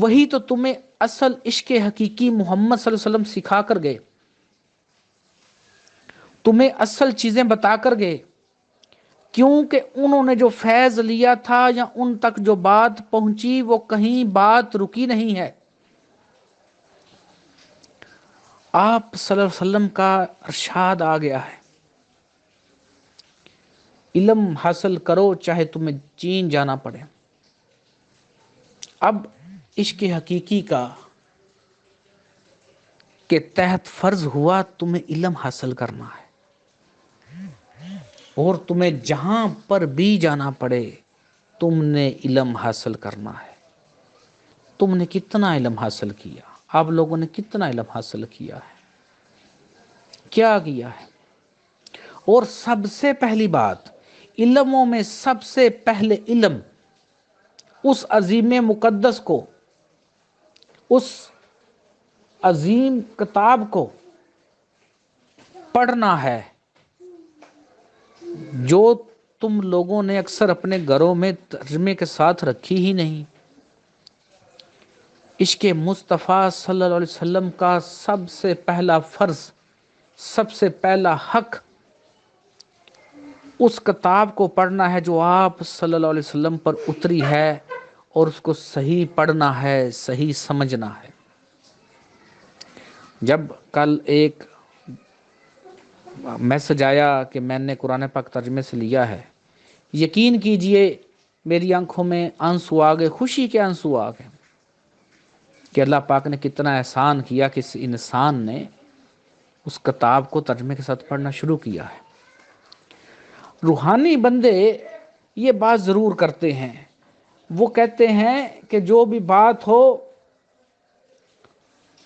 وہی تو تمہیں اصل عشق حقیقی محمد صلی اللہ علیہ وسلم سکھا کر گئے، تمہیں اصل چیزیں بتا کر گئے، کیونکہ انہوں نے جو فیض لیا تھا یا ان تک جو بات پہنچی وہ کہیں بات رکی نہیں ہے۔ آپ صلی اللہ علیہ وسلم کا ارشاد آ گیا ہے، علم حاصل کرو چاہے تمہیں چین جانا پڑے۔ اب عشق حقیقی کا کے تحت فرض ہوا تمہیں علم حاصل کرنا ہے، اور تمہیں جہاں پر بھی جانا پڑے تم نے علم حاصل کرنا ہے۔ تم نے کتنا علم حاصل کیا؟ آپ لوگوں نے کتنا علم حاصل کیا ہے؟ کیا کیا ہے؟ اور سب سے پہلی بات، علموں میں سب سے پہلے علم اس عظیم مقدس کو، اس عظیم کتاب کو پڑھنا ہے جو تم لوگوں نے اکثر اپنے گھروں میں ترجمے کے ساتھ رکھی ہی نہیں۔ عشق مصطفیٰ صلی اللہ علیہ وسلم کا سب سے پہلا فرض، سب سے پہلا حق اس کتاب کو پڑھنا ہے جو آپ صلی اللہ علیہ وسلم پر اتری ہے، اور اس کو صحیح پڑھنا ہے، صحیح سمجھنا ہے۔ جب کل ایک میسج آیا کہ میں نے قرآن پاک ترجمے سے لیا ہے، یقین کیجئے میری آنکھوں میں آنسو آ گئے، خوشی کے آنسو آ گئے کہ اللہ پاک نے کتنا احسان کیا کہ اس انسان نے اس کتاب کو ترجمے کے ساتھ پڑھنا شروع کیا ہے۔ روحانی بندے یہ بات ضرور کرتے ہیں، وہ کہتے ہیں کہ جو بھی بات ہو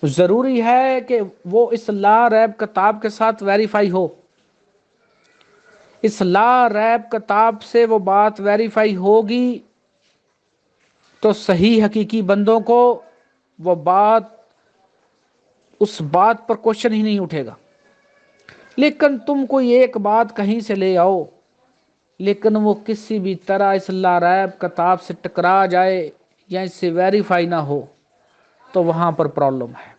ضروری ہے کہ وہ اس لا ریب کتاب کے ساتھ ویریفائی ہو، اس لا ریب کتاب سے وہ بات ویریفائی ہوگی تو صحیح حقیقی بندوں کو وہ بات، اس بات پر کوشچن ہی نہیں اٹھے گا۔ لیکن تم کوئی ایک بات کہیں سے لے آؤ، لیکن وہ کسی بھی طرح اس لا ریب کتاب سے ٹکرا جائے یا اس سے ویریفائی نہ ہو تو وہاں پر پرابلم ہے۔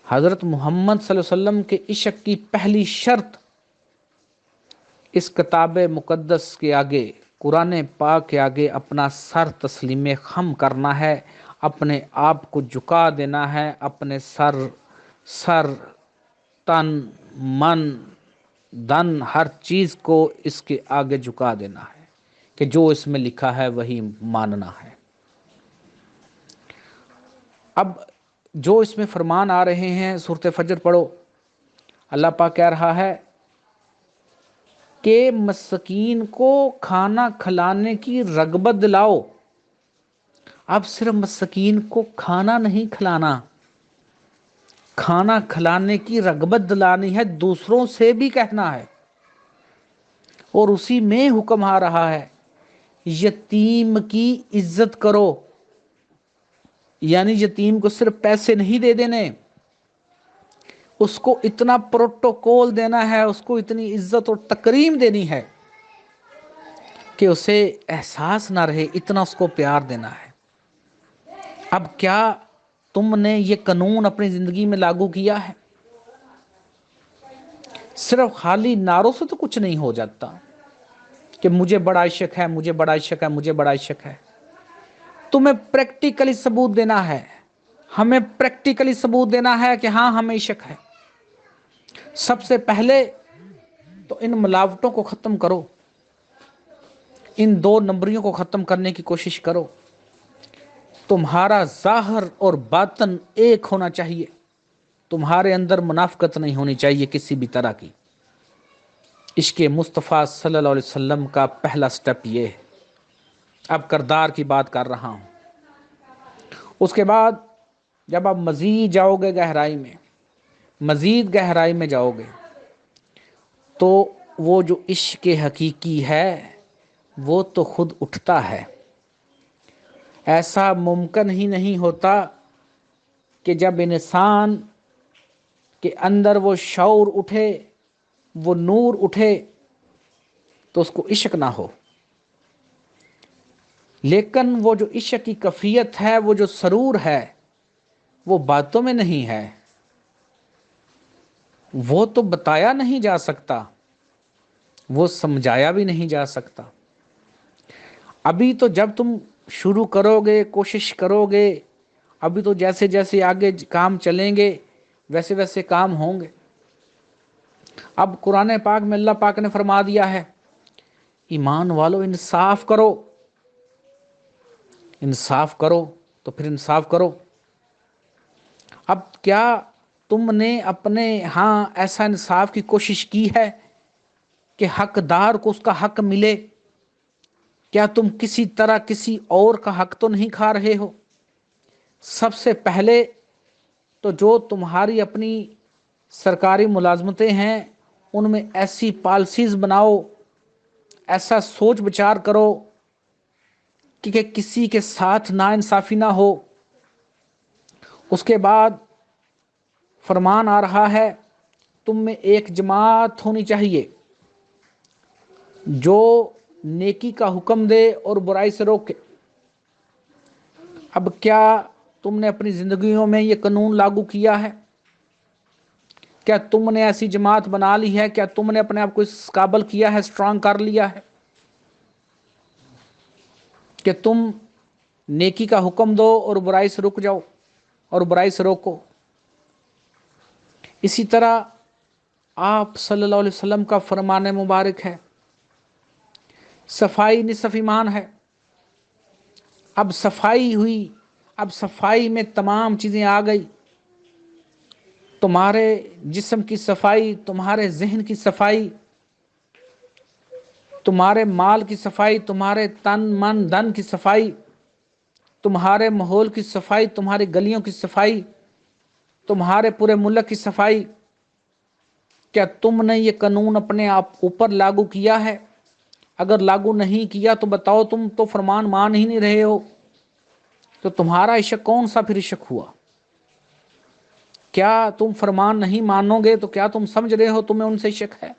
حضرت محمد صلی اللہ علیہ وسلم کے عشق کی پہلی شرط اس کتاب مقدس کے آگے، قرآن پاک کے آگے اپنا سر تسلیم خم کرنا ہے، اپنے آپ کو جھکا دینا ہے، اپنے سر تن من دن ہر چیز کو اس کے آگے جھکا دینا ہے کہ جو اس میں لکھا ہے وہی ماننا ہے۔ اب جو اس میں فرمان آ رہے ہیں، سورۃ فجر پڑھو، اللہ پاک کہہ رہا ہے کہ مسکین کو کھانا کھلانے کی رغبت دلاؤ۔ اب صرف مسکین کو کھانا نہیں کھلانا، کھانا کھلانے کی رغبت دلانی ہے، دوسروں سے بھی کہنا ہے، اور اسی میں حکم آ رہا ہے یتیم کی عزت کرو، یعنی یتیم کو صرف پیسے نہیں دے دینے، اس کو اتنا پروٹوکول دینا ہے، اس کو اتنی عزت اور تکریم دینی ہے کہ اسے احساس نہ رہے، اتنا اس کو پیار دینا ہے۔ اب کیا تم نے یہ قانون اپنی زندگی میں لاگو کیا ہے؟ صرف خالی نعروں سے تو کچھ نہیں ہو جاتا کہ مجھے بڑا عشق ہے، مجھے بڑا عشق ہے، مجھے بڑا عشق ہے۔ تمہیں پریکٹیکلی ثبوت دینا ہے، ہمیں پریکٹیکلی ثبوت دینا ہے کہ ہاں ہمیں عشق ہے۔ سب سے پہلے تو ان ملاوٹوں کو ختم کرو، ان دو نمبریوں کو ختم کرنے کی کوشش کرو۔ تمہارا ظاہر اور باطن ایک ہونا چاہیے، تمہارے اندر منافقت نہیں ہونی چاہیے کسی بھی طرح کی۔ عشق مصطفیٰ صلی اللہ علیہ وسلم کا پہلا سٹیپ یہ ہے۔ اب کردار کی بات کر رہا ہوں۔ اس کے بعد جب آپ مزید جاؤ گے گہرائی میں، مزید گہرائی میں جاؤ گے تو وہ جو عشق حقیقی ہے وہ تو خود اٹھتا ہے۔ ایسا ممکن ہی نہیں ہوتا کہ جب انسان کے اندر وہ شعور اٹھے، وہ نور اٹھے تو اس کو عشق نہ ہو۔ لیکن وہ جو عشق کی کیفیت ہے، وہ جو سرور ہے، وہ باتوں میں نہیں ہے، وہ تو بتایا نہیں جا سکتا، وہ سمجھایا بھی نہیں جا سکتا۔ ابھی تو جب تم شروع کرو گے، کوشش کرو گے، ابھی تو جیسے جیسے آگے کام چلیں گے ویسے ویسے کام ہوں گے۔ اب قرآن پاک میں اللہ پاک نے فرما دیا ہے، ایمان والو انصاف کرو، انصاف کرو، تو پھر انصاف کرو۔ اب کیا تم نے اپنے ہاں ایسا انصاف کی کوشش کی ہے کہ حقدار کو اس کا حق ملے؟ کیا تم کسی طرح کسی اور کا حق تو نہیں کھا رہے ہو؟ سب سے پہلے تو جو تمہاری اپنی سرکاری ملازمتیں ہیں ان میں ایسی پالیسیز بناؤ، ایسا سوچ بچار کرو کہ کسی کے ساتھ ناانصافی نہ ہو۔ اس کے بعد فرمان آ رہا ہے، تم میں ایک جماعت ہونی چاہیے جو نیکی کا حکم دے اور برائی سے روکے۔ اب کیا تم نے اپنی زندگیوں میں یہ قانون لاگو کیا ہے؟ کیا تم نے ایسی جماعت بنا لی ہے؟ کیا تم نے اپنے آپ کو اس قابل کیا ہے، اسٹرانگ کر لیا ہے کہ تم نیکی کا حکم دو اور برائی سے رک جاؤ اور برائی سے روکو؟ اسی طرح آپ صلی اللہ علیہ وسلم کا فرمان مبارک ہے، صفائی نصف ایمان ہے۔ اب صفائی ہوئی، اب صفائی میں تمام چیزیں آ گئی، تمہارے جسم کی صفائی، تمہارے ذہن کی صفائی، تمہارے مال کی صفائی، تمہارے تن من دھن کی صفائی، تمہارے ماحول کی صفائی، تمہاری گلیوں کی صفائی، تمہارے پورے ملک کی صفائی۔ کیا تم نے یہ قانون اپنے آپ اوپر لاگو کیا ہے؟ اگر لاگو نہیں کیا تو بتاؤ، تم تو فرمان مان ہی نہیں رہے ہو، تو تمہارا عشق کون سا پھر عشق ہوا؟ کیا تم فرمان نہیں مانو گے تو کیا تم سمجھ رہے ہو تمہیں ان سے عشق ہے؟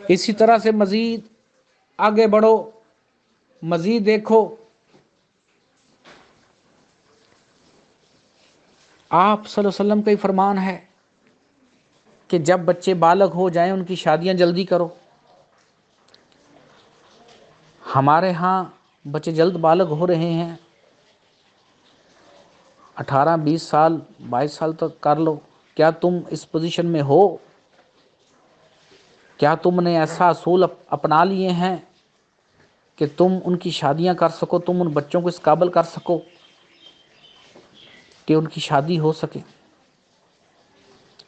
اسی طرح سے مزید آگے بڑھو، مزید دیکھو، آپ صلی اللہ علیہ وسلم کا ہی فرمان ہے کہ جب بچے بالغ ہو جائیں ان کی شادیاں جلدی کرو۔ ہمارے ہاں بچے جلد بالغ ہو رہے ہیں، 18 20 سال 22 سال تک کر لو۔ کیا تم اس پوزیشن میں ہو؟ کیا تم نے ایسا اصول اپنا لیے ہیں کہ تم ان کی شادیاں کر سکو، تم ان بچوں کو اس قابل کر سکو کہ ان کی شادی ہو سکے؟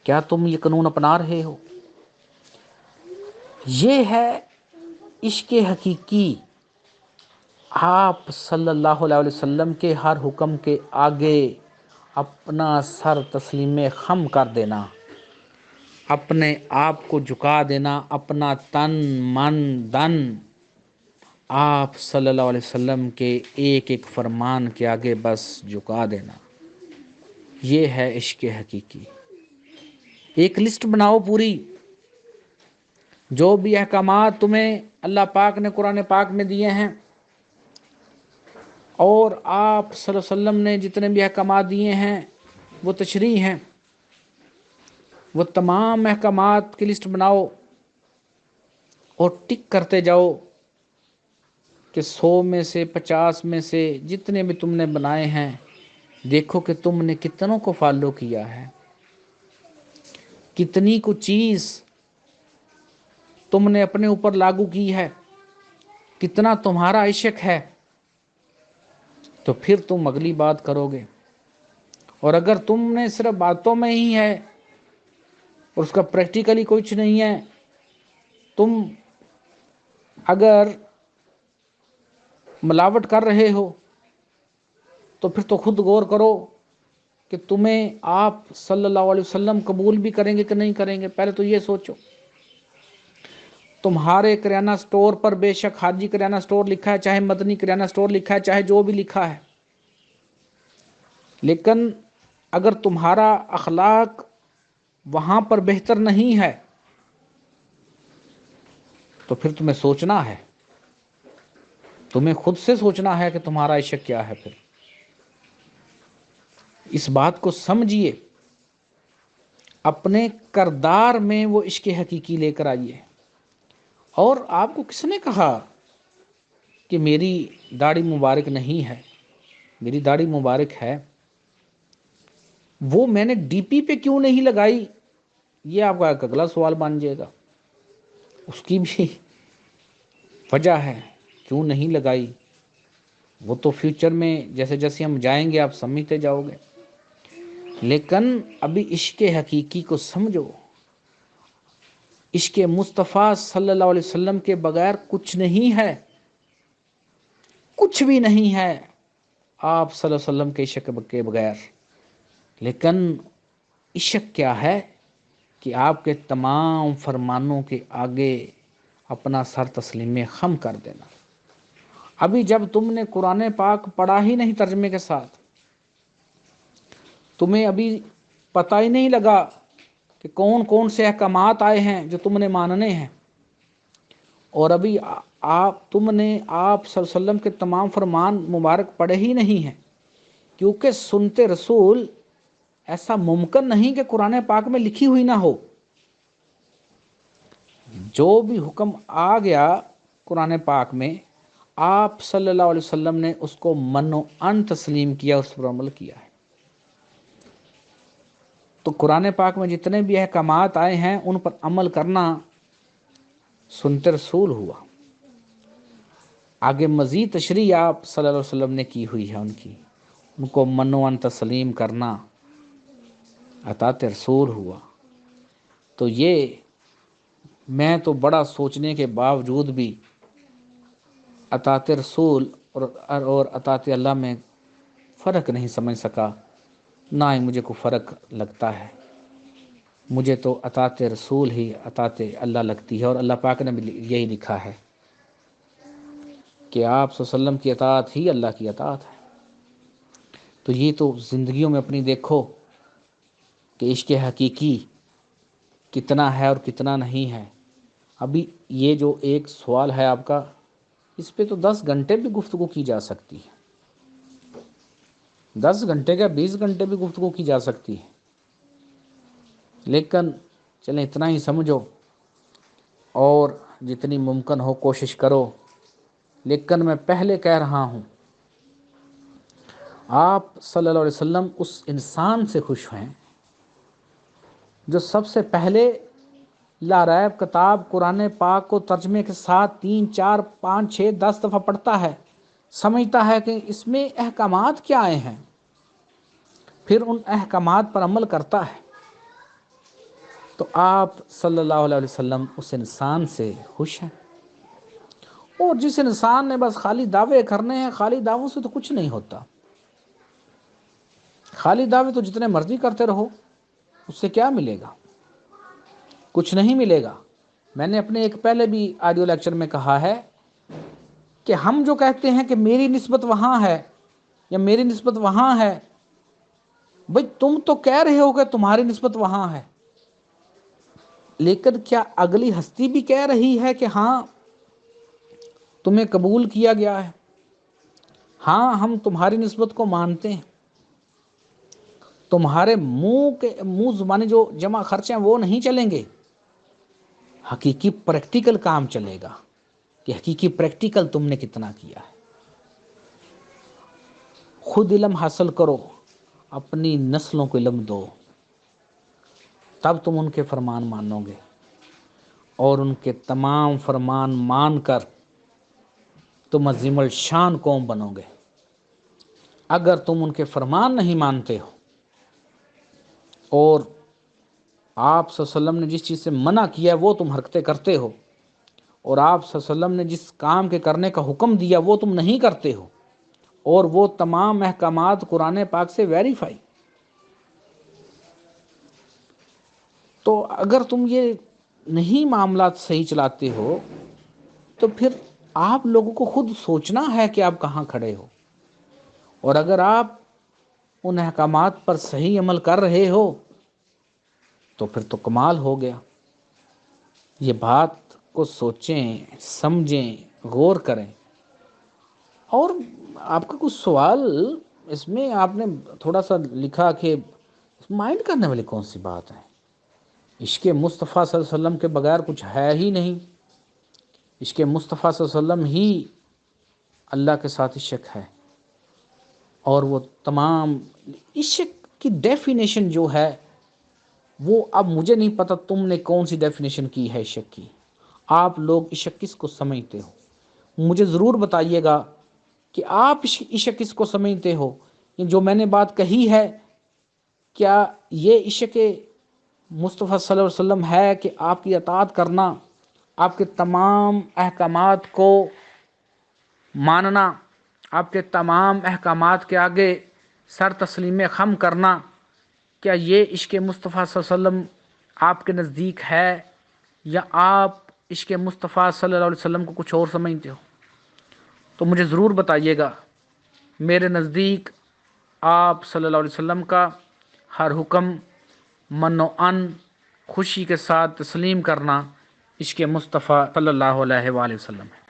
کیا تم یہ قانون اپنا رہے ہو؟ یہ ہے عشق حقیقی۔ آپ صلی اللہ علیہ وسلم کے ہر حکم کے آگے اپنا سر تسلیم خم کر دینا، اپنے آپ کو جھکا دینا، اپنا تن من دن آپ صلی اللہ علیہ وسلم کے ایک ایک فرمان کے آگے بس جھکا دینا۔ یہ ہے عشق حقیقی۔ ایک لسٹ بناؤ پوری، جو بھی احکامات تمہیں اللہ پاک نے قرآن پاک میں دیے ہیں اور آپ صلی اللہ علیہ وسلم نے جتنے بھی احکامات دیے ہیں وہ تشریح ہیں، وہ تمام احکامات کی لسٹ بناؤ اور ٹک کرتے جاؤ کہ 100 میں سے 50 میں سے جتنے بھی تم نے بنائے ہیں، دیکھو کہ تم نے کتنوں کو فالو کیا ہے، کتنی کو چیز تم نے اپنے اوپر لاگو کی ہے، کتنا تمہارا عشق ہے، تو پھر تم اگلی بات کرو گے۔ اور اگر تم نے صرف باتوں میں ہی ہے اور اس کا پریکٹیکلی کچھ نہیں ہے، تم اگر ملاوٹ کر رہے ہو تو پھر تو خود غور کرو کہ تمہیں آپ صلی اللہ علیہ وسلم قبول بھی کریں گے کہ نہیں کریں گے۔ پہلے تو یہ سوچو۔ تمہارے کریانہ سٹور پر بے شک حاجی کریانہ سٹور لکھا ہے، چاہے مدنی کریانہ سٹور لکھا ہے، چاہے جو بھی لکھا ہے، لیکن اگر تمہارا اخلاق وہاں پر بہتر نہیں ہے تو پھر تمہیں سوچنا ہے تمہیں خود سے سوچنا ہے کہ تمہارا عشق کیا ہے. پھر اس بات کو سمجھیے، اپنے کردار میں وہ عشق حقیقی لے کر آئیے. اور آپ کو کس نے کہا کہ میری داڑھی مبارک نہیں ہے؟ میری داڑھی مبارک ہے. وہ میں نے ڈی پی پہ کیوں نہیں لگائی، یہ آپ کا ایک اگلا سوال بن جائے گا. اس کی بھی وجہ ہے کیوں نہیں لگائی. وہ تو فیوچر میں جیسے جیسے ہم جائیں گے آپ سمجھتے جاؤ گے. لیکن ابھی عشق حقیقی کو سمجھو. عشق مصطفیٰ صلی اللہ علیہ وسلم کے بغیر کچھ نہیں ہے، کچھ بھی نہیں ہے آپ صلی اللہ علیہ وسلم کے عشق کے بغیر. لیکن عشق کیا ہے کہ آپ کے تمام فرمانوں کے آگے اپنا سر تسلیم خم کر دینا. ابھی جب تم نے قرآن پاک پڑھا ہی نہیں ترجمے کے ساتھ، تمہیں ابھی پتہ ہی نہیں لگا کہ کون کون سے احکامات آئے ہیں جو تم نے ماننے ہیں، اور ابھی تم نے آپ صلی اللہ علیہ وسلم کے تمام فرمان مبارک پڑھے ہی نہیں ہیں، کیونکہ سنتے رسول ایسا ممکن نہیں کہ قرآن پاک میں لکھی ہوئی نہ ہو. جو بھی حکم آ گیا قرآن پاک میں، آپ صلی اللہ علیہ وسلم نے اس کو من و ان تسلیم کیا، اس پر عمل کیا ہے. تو قرآن پاک میں جتنے بھی احکامات آئے ہیں ان پر عمل کرنا سنت رسول ہوا. آگے مزید تشریح آپ صلی اللہ علیہ وسلم نے کی ہوئی ہے ان کو من و ان تسلیم کرنا اطاعت رسول ہوا. تو یہ میں تو بڑا سوچنے کے باوجود بھی اطاعت رسول اور اطاعت اللہ میں فرق نہیں سمجھ سکا، نہ ہی مجھے کوئی فرق لگتا ہے. مجھے تو اطاعت رسول ہی اطاعت اللہ لگتی ہے، اور اللہ پاک نے بھی یہی لکھا ہے کہ آپ صلی اللہ علیہ وسلم کی اطاعت ہی اللہ کی اطاعت ہے. تو یہ تو زندگیوں میں اپنی دیکھو کہ عشق حقیقی کتنا ہے اور کتنا نہیں ہے. ابھی یہ جو ایک سوال ہے آپ کا، اس پہ تو 10 گھنٹے بھی گفتگو کی جا سکتی ہے، 10 گھنٹے کا 20 گھنٹے بھی گفتگو کی جا سکتی ہے. لیکن چلیں اتنا ہی سمجھو، اور جتنی ممکن ہو کوشش کرو. لیکن میں پہلے کہہ رہا ہوں، آپ صلی اللہ علیہ وسلم اس انسان سے خوش ہیں جو سب سے پہلے لاریب کتاب قرآن پاک کو ترجمے کے ساتھ 3 4 5 6 10 دفعہ پڑھتا ہے، سمجھتا ہے کہ اس میں احکامات کیا آئے ہیں، پھر ان احکامات پر عمل کرتا ہے. تو آپ صلی اللہ علیہ وسلم اس انسان سے خوش ہیں. اور جس انسان نے بس خالی دعوے کرنے ہیں، خالی دعووں سے تو کچھ نہیں ہوتا. خالی دعوے تو جتنے مرضی کرتے رہو، اس سے کیا ملے گا؟ کچھ نہیں ملے گا. میں نے اپنے ایک پہلے بھی آڈیو لیکچر میں کہا ہے کہ ہم جو کہتے ہیں کہ میری نسبت وہاں ہے یا میری نسبت وہاں ہے، بھئی تم تو کہہ رہے ہو کہ تمہاری نسبت وہاں ہے، لیکن کیا اگلی ہستی بھی کہہ رہی ہے کہ ہاں تمہیں قبول کیا گیا ہے، ہاں ہم تمہاری نسبت کو مانتے ہیں؟ تمہارے منہ زبانی جو جمع خرچے ہیں وہ نہیں چلیں گے، حقیقی پریکٹیکل کام چلے گا کہ حقیقی پریکٹیکل تم نے کتنا کیا ہے. خود علم حاصل کرو، اپنی نسلوں کو علم دو، تب تم ان کے فرمان مانو گے، اور ان کے تمام فرمان مان کر تم عظیم الشان قوم بنو گے. اگر تم ان کے فرمان نہیں مانتے ہو، اور آپ صلی اللہ علیہ وسلم نے جس چیز سے منع کیا ہے وہ تم حرکتیں کرتے ہو، اور آپ صلی اللہ علیہ وسلم نے جس کام کے کرنے کا حکم دیا وہ تم نہیں کرتے ہو، اور وہ تمام احکامات قرآن پاک سے ویریفائی، تو اگر تم یہ نہیں معاملات صحیح چلاتے ہو تو پھر آپ لوگوں کو خود سوچنا ہے کہ آپ کہاں کھڑے ہو. اور اگر آپ ان احکامات پر صحیح عمل کر رہے ہو تو پھر تو کمال ہو گیا. یہ بات کو سوچیں، سمجھیں، غور کریں. اور آپ کا کچھ سوال اس میں آپ نے تھوڑا سا لکھا کہ مائنڈ کرنے والی کون سی بات ہے، عشق مصطفیٰ صلی اللہ علیہ وسلم کے بغیر کچھ ہے ہی نہیں، عشق مصطفیٰ صلی اللہ علیہ وسلم ہی اللہ کے ساتھ عشق ہے، اور وہ تمام عشق کی ڈیفینیشن جو ہے وہ اب مجھے نہیں پتا تم نے کون سی ڈیفینیشن کی ہے عشق کی، آپ لوگ عشق کس کو سمجھتے ہو، مجھے ضرور بتائیے گا کہ آپ عشق کس کو سمجھتے ہو، یہ جو میں نے بات کہی ہے کیا یہ عشق مصطفیٰ صلی اللہ علیہ وسلم ہے کہ آپ کی اطاعت کرنا، آپ کے تمام احکامات کو ماننا، آپ کے تمام احکامات کے آگے سر تسلیم خم کرنا، کیا یہ عشق مصطفیٰ صلی اللہ علیہ وسلم آپ کے نزدیک ہے، یا آپ عشق مصطفیٰ صلی اللہ علیہ وسلم کو کچھ اور سمجھتے ہو؟ تو مجھے ضرور بتائیے گا۔ میرے نزدیک آپ صلی اللہ علیہ وسلم کا ہر حکم من و ان خوشی کے ساتھ تسلیم کرنا عشق مصطفیٰ صلی اللہ علیہ وآلہ وسلم ہے۔